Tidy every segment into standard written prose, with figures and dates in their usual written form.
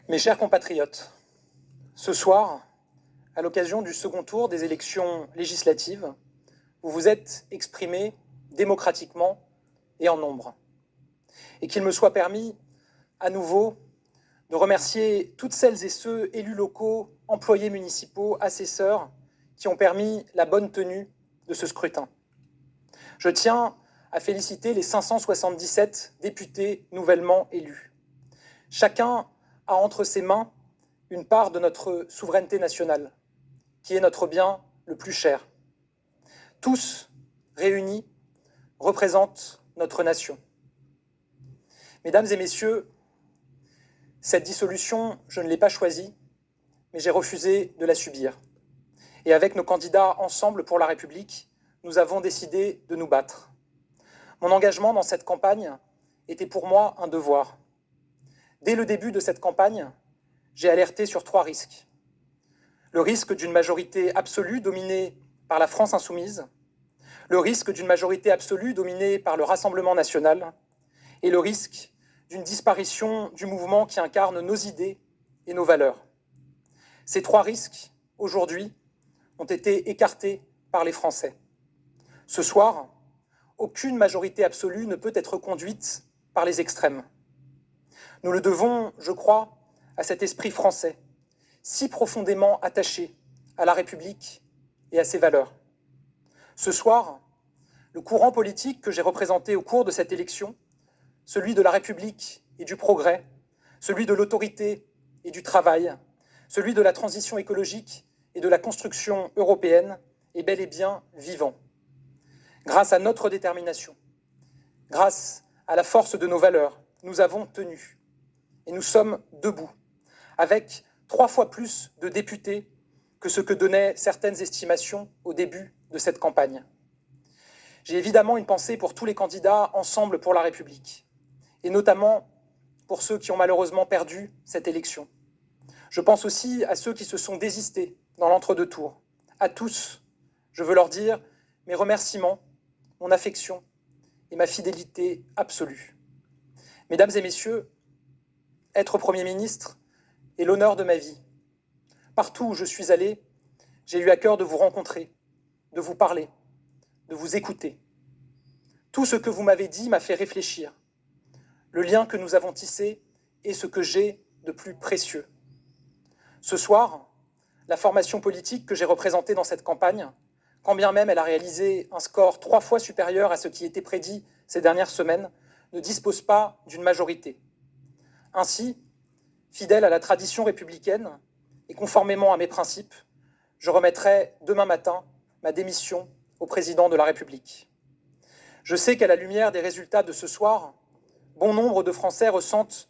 Mes chers compatriotes, ce soir, à l'occasion du second tour des élections législatives, vous vous êtes exprimés démocratiquement et en nombre. Et qu'il me soit permis, à nouveau, de remercier toutes celles et ceux, élus locaux, employés municipaux, assesseurs, qui ont permis la bonne tenue de ce scrutin. Je tiens à féliciter les 577 députés nouvellement élus. Chacun a entre ses mains une part de notre souveraineté nationale, qui est notre bien le plus cher. Tous, réunis, représentent notre nation. Mesdames et messieurs, cette dissolution, je ne l'ai pas choisie, mais j'ai refusé de la subir. Et avec nos candidats Ensemble pour la République, nous avons décidé de nous battre. Mon engagement dans cette campagne était pour moi un devoir. Dès le début de cette campagne, j'ai alerté sur 3 risques. Le risque d'une majorité absolue dominée par la France insoumise, le risque d'une majorité absolue dominée par le Rassemblement national et le risque d'une disparition du mouvement qui incarne nos idées et nos valeurs. Ces 3 risques, aujourd'hui, ont été écartés par les Français. Ce soir, aucune majorité absolue ne peut être conduite par les extrêmes. Nous le devons, je crois, à cet esprit français, si profondément attaché à la République et à ses valeurs. Ce soir, le courant politique que j'ai représenté au cours de cette élection, celui de la République et du progrès, celui de l'autorité et du travail, celui de la transition écologique et de la construction européenne, est bel et bien vivant. Grâce à notre détermination, grâce à la force de nos valeurs, nous avons tenu. Et nous sommes debout, avec 3 fois plus de députés que ce que donnaient certaines estimations au début de cette campagne. J'ai évidemment une pensée pour tous les candidats Ensemble pour la République, et notamment pour ceux qui ont malheureusement perdu cette élection. Je pense aussi à ceux qui se sont désistés dans l'entre-deux tours. À tous, je veux leur dire mes remerciements, mon affection et ma fidélité absolue. Mesdames et messieurs, être Premier ministre est l'honneur de ma vie. Partout où je suis allé, j'ai eu à cœur de vous rencontrer, de vous parler, de vous écouter. Tout ce que vous m'avez dit m'a fait réfléchir. Le lien que nous avons tissé est ce que j'ai de plus précieux. Ce soir, la formation politique que j'ai représentée dans cette campagne, quand bien même elle a réalisé un score 3 fois supérieur à ce qui était prédit ces dernières semaines, ne dispose pas d'une majorité. Ainsi, fidèle à la tradition républicaine et conformément à mes principes, je remettrai demain matin ma démission au président de la République. Je sais qu'à la lumière des résultats de ce soir, bon nombre de Français ressentent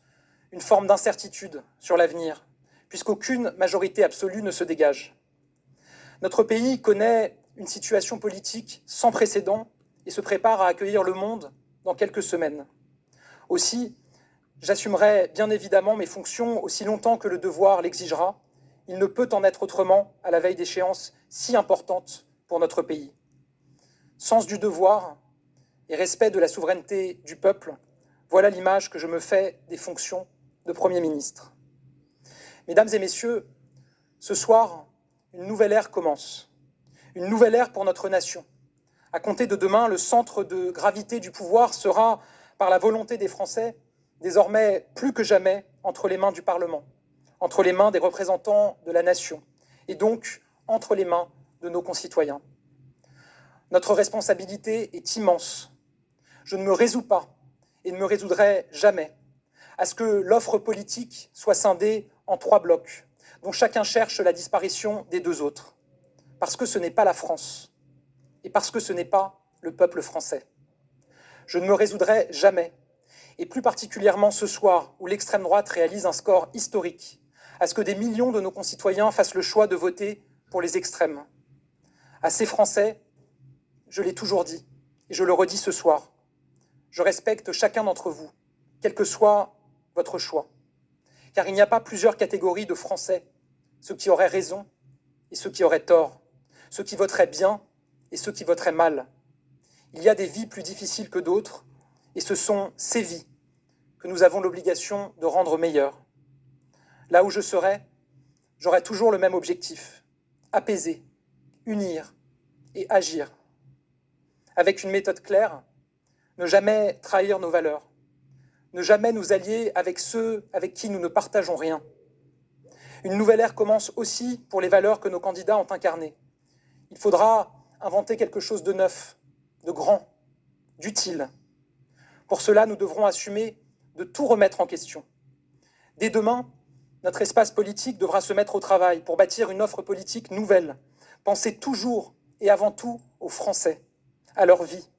une forme d'incertitude sur l'avenir, puisqu'aucune majorité absolue ne se dégage. Notre pays connaît une situation politique sans précédent et se prépare à accueillir le monde dans quelques semaines. Aussi, j'assumerai bien évidemment mes fonctions aussi longtemps que le devoir l'exigera. Il ne peut en être autrement à la veille d'échéances si importantes pour notre pays. Sens du devoir et respect de la souveraineté du peuple, voilà l'image que je me fais des fonctions de Premier ministre. Mesdames et messieurs, ce soir, une nouvelle ère commence. Une nouvelle ère pour notre nation. À compter de demain, le centre de gravité du pouvoir sera, par la volonté des Français, désormais plus que jamais entre les mains du Parlement, entre les mains des représentants de la nation, et donc entre les mains de nos concitoyens. Notre responsabilité est immense. Je ne me résous pas, et ne me résoudrai jamais, à ce que l'offre politique soit scindée en 3 blocs, dont chacun cherche la disparition des 2 autres. Parce que ce n'est pas la France, et parce que ce n'est pas le peuple français. Je ne me résoudrai jamais, et plus particulièrement ce soir où l'extrême droite réalise un score historique, à ce que des millions de nos concitoyens fassent le choix de voter pour les extrêmes. À ces Français, je l'ai toujours dit, et je le redis ce soir, je respecte chacun d'entre vous, quel que soit votre choix. Car il n'y a pas plusieurs catégories de Français, ceux qui auraient raison et ceux qui auraient tort, ceux qui voteraient bien et ceux qui voteraient mal. Il y a des vies plus difficiles que d'autres, et ce sont ces vies que nous avons l'obligation de rendre meilleur. Là où je serai, j'aurai toujours le même objectif, apaiser, unir et agir. Avec une méthode claire, ne jamais trahir nos valeurs, ne jamais nous allier avec ceux avec qui nous ne partageons rien. Une nouvelle ère commence aussi pour les valeurs que nos candidats ont incarnées. Il faudra inventer quelque chose de neuf, de grand, d'utile. Pour cela, nous devrons assumer de tout remettre en question. Dès demain, notre espace politique devra se mettre au travail pour bâtir une offre politique nouvelle, penser toujours et avant tout aux Français, à leur vie,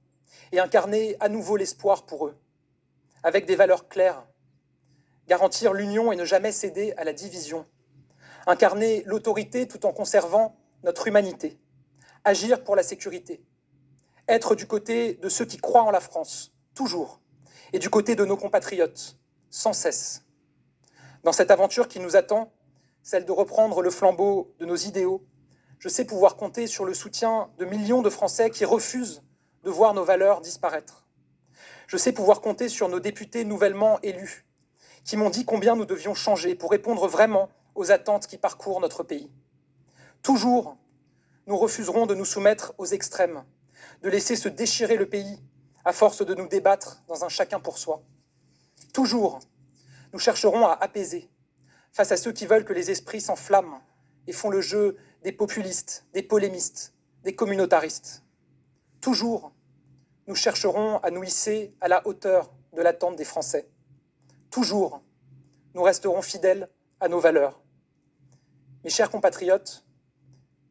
et incarner à nouveau l'espoir pour eux, avec des valeurs claires, garantir l'union et ne jamais céder à la division, incarner l'autorité tout en conservant notre humanité, agir pour la sécurité, être du côté de ceux qui croient en la France, toujours, et du côté de nos compatriotes, sans cesse. Dans cette aventure qui nous attend, celle de reprendre le flambeau de nos idéaux, je sais pouvoir compter sur le soutien de millions de Français qui refusent de voir nos valeurs disparaître. Je sais pouvoir compter sur nos députés nouvellement élus, qui m'ont dit combien nous devions changer pour répondre vraiment aux attentes qui parcourent notre pays. Toujours, nous refuserons de nous soumettre aux extrêmes, de laisser se déchirer le pays à force de nous débattre dans un chacun pour soi. Toujours, nous chercherons à apaiser face à ceux qui veulent que les esprits s'enflamment et font le jeu des populistes, des polémistes, des communautaristes. Toujours, nous chercherons à nous hisser à la hauteur de l'attente des Français. Toujours, nous resterons fidèles à nos valeurs. Mes chers compatriotes,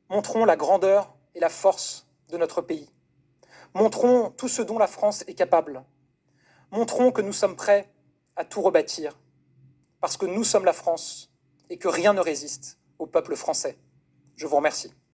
montrons la grandeur et la force de notre pays. Montrons tout ce dont la France est capable. Montrons que nous sommes prêts à tout rebâtir, parce que nous sommes la France et que rien ne résiste au peuple français. Je vous remercie.